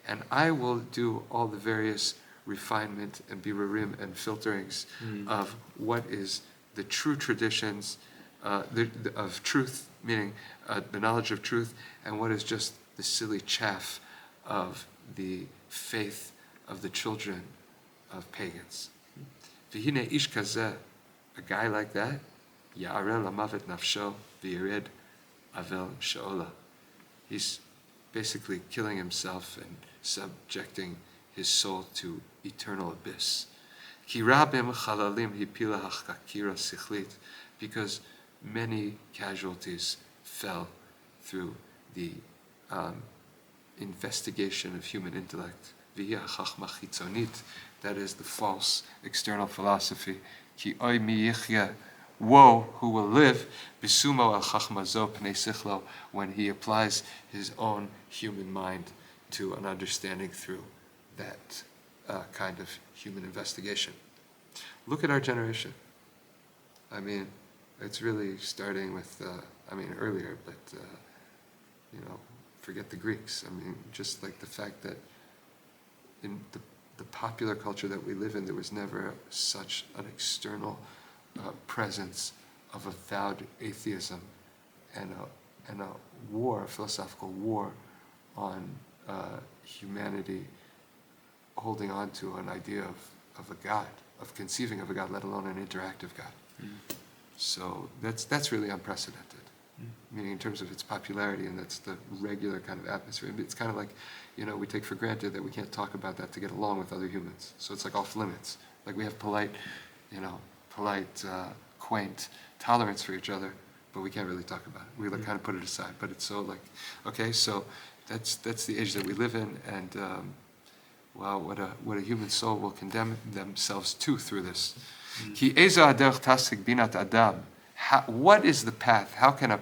And I will do all the various refinement and birurim and filterings of what is the true traditions of truth, meaning the knowledge of truth, and what is just the silly chaff of the faith of the children of pagans. V'hine ish kazeh, a guy like that, ya'areh lamavet nafsho v'yired avel she'ola. He's basically killing himself and subjecting his soul to eternal abyss. Ki rabim chalalim hipila hachakira sichlit, because many casualties fell through the investigation of human intellect. V'hi hachachma chitzonit, that is the false external philosophy. Ki oy mi yichya, woe who will live, bisumo al chachmazo pnei sichlo, when he applies his own human mind to an understanding through that kind of human investigation. Look at our generation. I mean, it's really starting with, earlier, but, forget the Greeks. I mean, just like the fact that in the popular culture that we live in, there was never such an external presence of avowed atheism and a war, a philosophical war on humanity holding on to an idea of a God, of conceiving of a God, let alone an interactive God. So that's really unprecedented, meaning in terms of its popularity, and that's the regular kind of atmosphere. It's kind of like, we take for granted that we can't talk about that to get along with other humans. So it's like off limits. Like we have polite, quaint tolerance for each other, but we can't really talk about it. We kind of put it aside. But it's so like, okay, so that's the age that we live in, and wow, what a human soul will condemn themselves to through this. Ki eza aderech tasik binat adam. What is the path? How can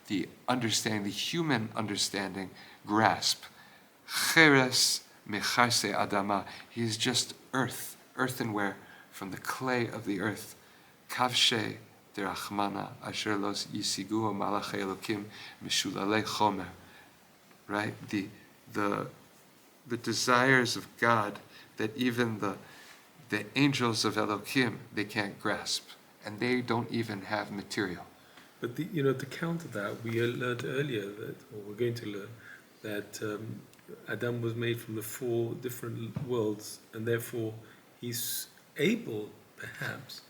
the understanding, the human understanding, grasp? Cheres mecharse adama. He is just earth, earthenware from the clay of the earth. Kavshe derachmana asher los yisigu malachei elokim mishulalei chomer. Right, the desires of God that even the angels of Elokim, they can't grasp, and they don't even have material. But to counter that, we learned earlier that, or we're going to learn that Adam was made from the 4 different worlds, and therefore he's able, perhaps,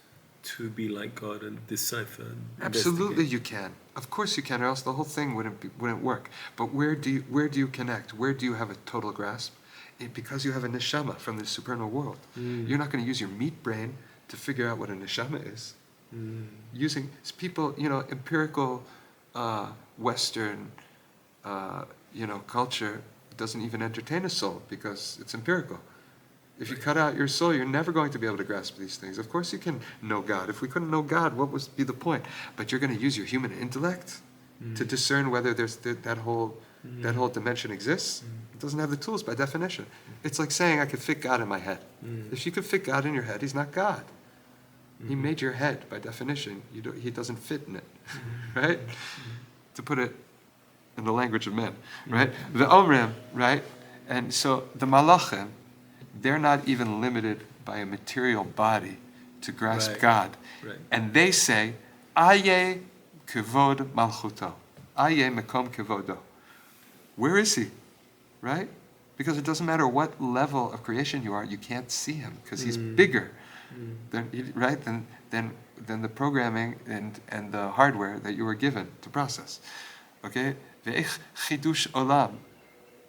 to be like God and decipher and Absolutely, investigate. you can. Of course, you can, or else the whole thing wouldn't work. But where do you connect? Where do you have a total grasp? Because you have a neshama from the supernal world. You're not going to use your meat brain to figure out what a neshama is. Using people, empirical Western, culture doesn't even entertain a soul because it's empirical. If you cut out your soul, you're never going to be able to grasp these things. Of course you can know God. If we couldn't know God, what would be the point? But you're going to use your human intellect to discern whether there's that whole dimension exists. It doesn't have the tools by definition. It's like saying I could fit God in my head. If you could fit God in your head, he's not God. He made your head by definition. He doesn't fit in it, right? To put it in the language of men, right? The Omrim, right? And so the Malachim, they're not even limited by a material body to grasp God. Right. And they say, Aye kevod malchuto. Aye mekom kevodo. Where is he? Right? Because it doesn't matter what level of creation you are, you can't see him because he's bigger than the programming and the hardware that you were given to process. Okay? Ve'ech chidush olam.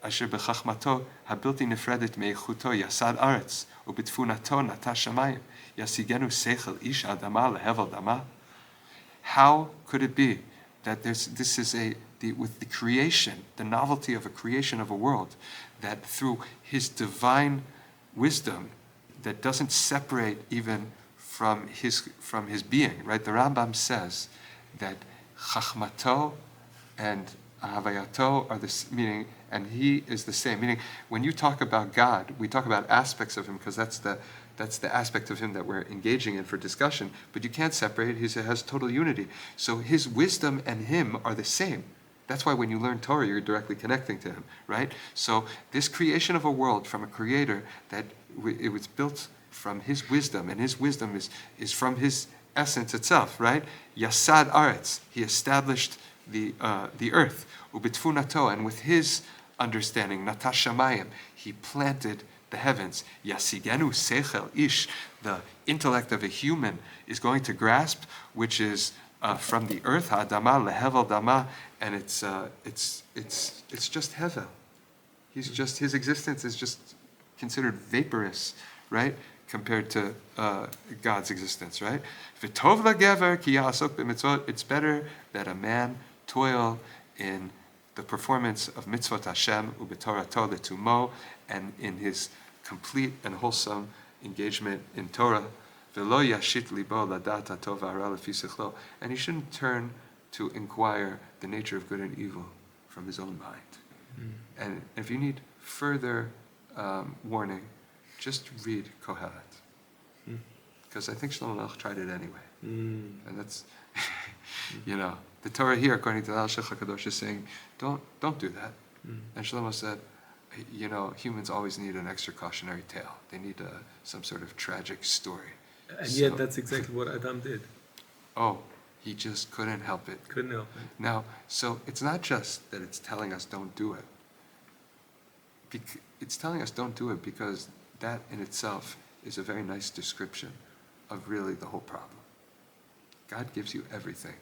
אשר בחכמתו הבלתי נפרדת מאיכותו יסד ארץ, ובתבונתו נטע שמיים, ישיגנו שכל איש האדמה להבל דמה. How could it be that this is with the creation, the novelty of a creation of a world, that through his divine wisdom, that doesn't separate even from his being, right? The Rambam says that chachmato and Havayato are meaning, and he is the same. Meaning, when you talk about God, we talk about aspects of him because that's the aspect of him that we're engaging in for discussion. But you can't separate. He has total unity. So his wisdom and him are the same. That's why when you learn Torah, you're directly connecting to him, right? So this creation of a world from a creator that it was built from his wisdom, and his wisdom is from his essence itself, right? Yasad Aretz, he established the earth, ubitfunato, and with his understanding, natash shamayim, he planted the heavens. Yasigenu sechel ish, the intellect of a human is going to grasp, which is from the earth, ha'adama lehevel dama, and it's just hevel. His existence is just considered vaporous, right? Compared to God's existence, right? V'tov lagever ki ya'asok b'mitzvot. It's better that a man toil in the performance of mitzvot Hashem u'b'torato letumo, and in his complete and wholesome engagement in Torah. V'lo yashit libo ladat hatov ha'ara lefi sechlo. And he shouldn't turn to inquire the nature of good and evil from his own mind. And if you need further warning, just read Kohelet. Because I think Shlomo Melech tried it anyway. And that's, the Torah here, according to the Alshech HaKadosh, is saying, don't do that. And Shlomo said, humans always need an extra cautionary tale. They need some sort of tragic story. And yet that's exactly what Adam did. Oh, he just couldn't help it. Couldn't help it. Now, so it's not just that it's telling us don't do it. It's telling us don't do it because that in itself is a very nice description of really the whole problem. God gives you everything,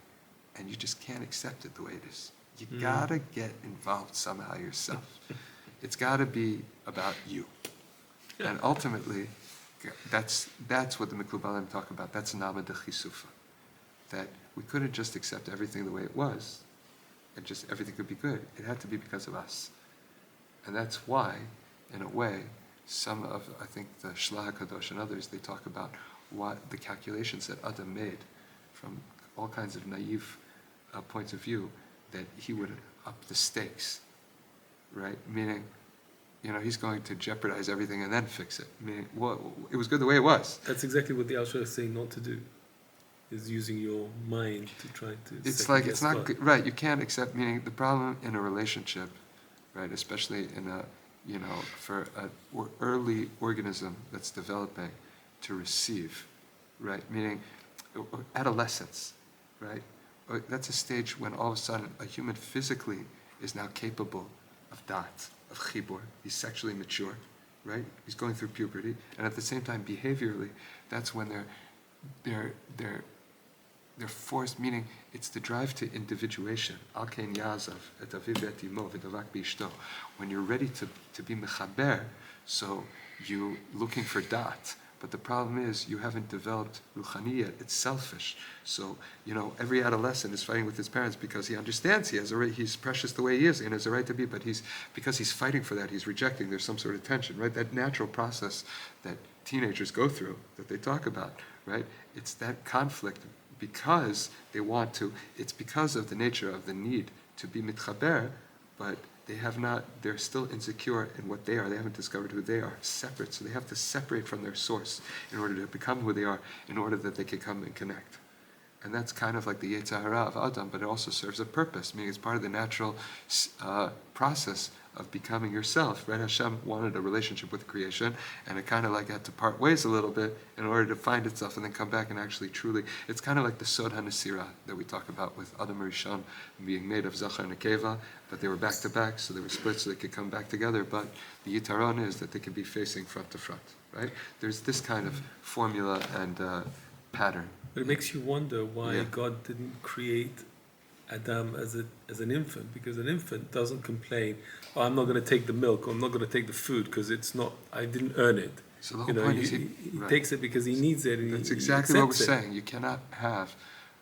and you just can't accept it the way it is. You gotta get involved somehow yourself. It's gotta be about you. And ultimately, that's what the Mikubalim talk about. That's Nama de Chisufa. That we couldn't just accept everything the way it was, and just everything could be good. It had to be because of us. And that's why, in a way, some of, I think, the Shlah HaKadosh and others, they talk about what the calculations that Adam made from all kinds of naive points of view, that he would up the stakes, right? Meaning, he's going to jeopardize everything and then fix it. Meaning, it was good the way it was. That's exactly what the Alshech is saying not to do, is using your mind to try to It's like, it's not good, right, you can't accept, meaning the problem in a relationship, right, especially in a, for an early organism that's developing to receive, right, meaning adolescence, right, that's a stage when all of a sudden a human physically is now capable of dat, of chibur, he's sexually mature, right, he's going through puberty, and at the same time behaviorally, that's when they're they're forced, meaning it's the drive to individuation. Al kein yazav et aviv et imo v'davak b'ishto. When you're ready to be mechaber, so you looking for dat. But the problem is you haven't developed ruchani yet. It's selfish. So, every adolescent is fighting with his parents because he understands he's precious the way he is and has a right to be, but because he's fighting for that, he's rejecting. There's some sort of tension, right? That natural process that teenagers go through, that they talk about, right? It's that conflict because they want to, it's because of the nature of the need to be mitchaber, but they're still insecure in what they are. They haven't discovered who they are, separate. So they have to separate from their source in order to become who they are, in order that they can come and connect. And that's kind of like the Yetzer Hara of Adam, but it also serves a purpose, meaning it's part of the natural process of becoming yourself. Right? Hashem wanted a relationship with creation, and it kind of like had to part ways a little bit in order to find itself and then come back and actually truly, it's kind of like the Sod HaNesira that we talk about with Adam Rishon being made of Zachar and Nekeva, but they were back to back, so they were split so they could come back together, but the Yitaron is that they could be facing front to front, right? There's this kind of formula and pattern. But it makes you wonder why God didn't create Adam as an infant, because an infant doesn't complain, I'm not going to take the milk, or I'm not going to take the food, because I didn't earn it. So the whole point is he takes it because he needs it. And that's exactly what we're saying. You cannot have,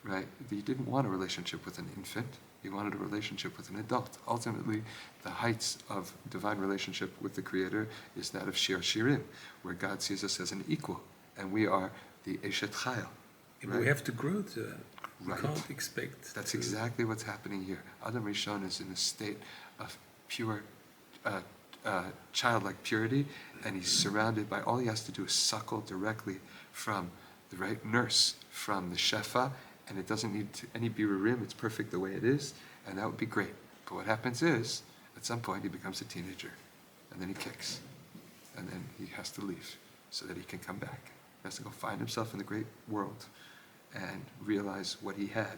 right? You didn't want a relationship with an infant. You wanted a relationship with an adult. Ultimately, the heights of divine relationship with the Creator is that of Shir Shirim, where God sees us as an equal, and we are the Eshet Chayil. Right? We have to grow to that. We Right. can't expect. That's exactly what's happening here. Adam Rishon is in a state of pure, childlike purity, and he's surrounded by, all he has to do is suckle directly from the right nurse, from the shefa, and it doesn't need any birurim, it's perfect the way it is, and that would be great. But what happens is, at some point he becomes a teenager, and then he kicks, and then he has to leave so that he can come back. He has to go find himself in the great world and realize what he had,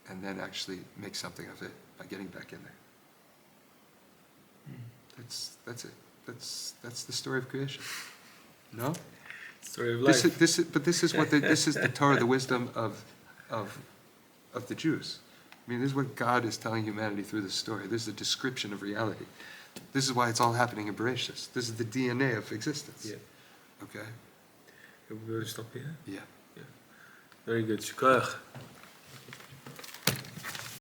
and then actually make something of it by getting back in there. That's it. That's the story of creation. No? Story of life. This is the Torah, the wisdom of the Jews. I mean, this is what God is telling humanity through this story. This is a description of reality. This is why it's all happening in Bereshis. This is the DNA of existence. Yeah. Okay? We're going to stop here? Yeah. Very good. Shukach.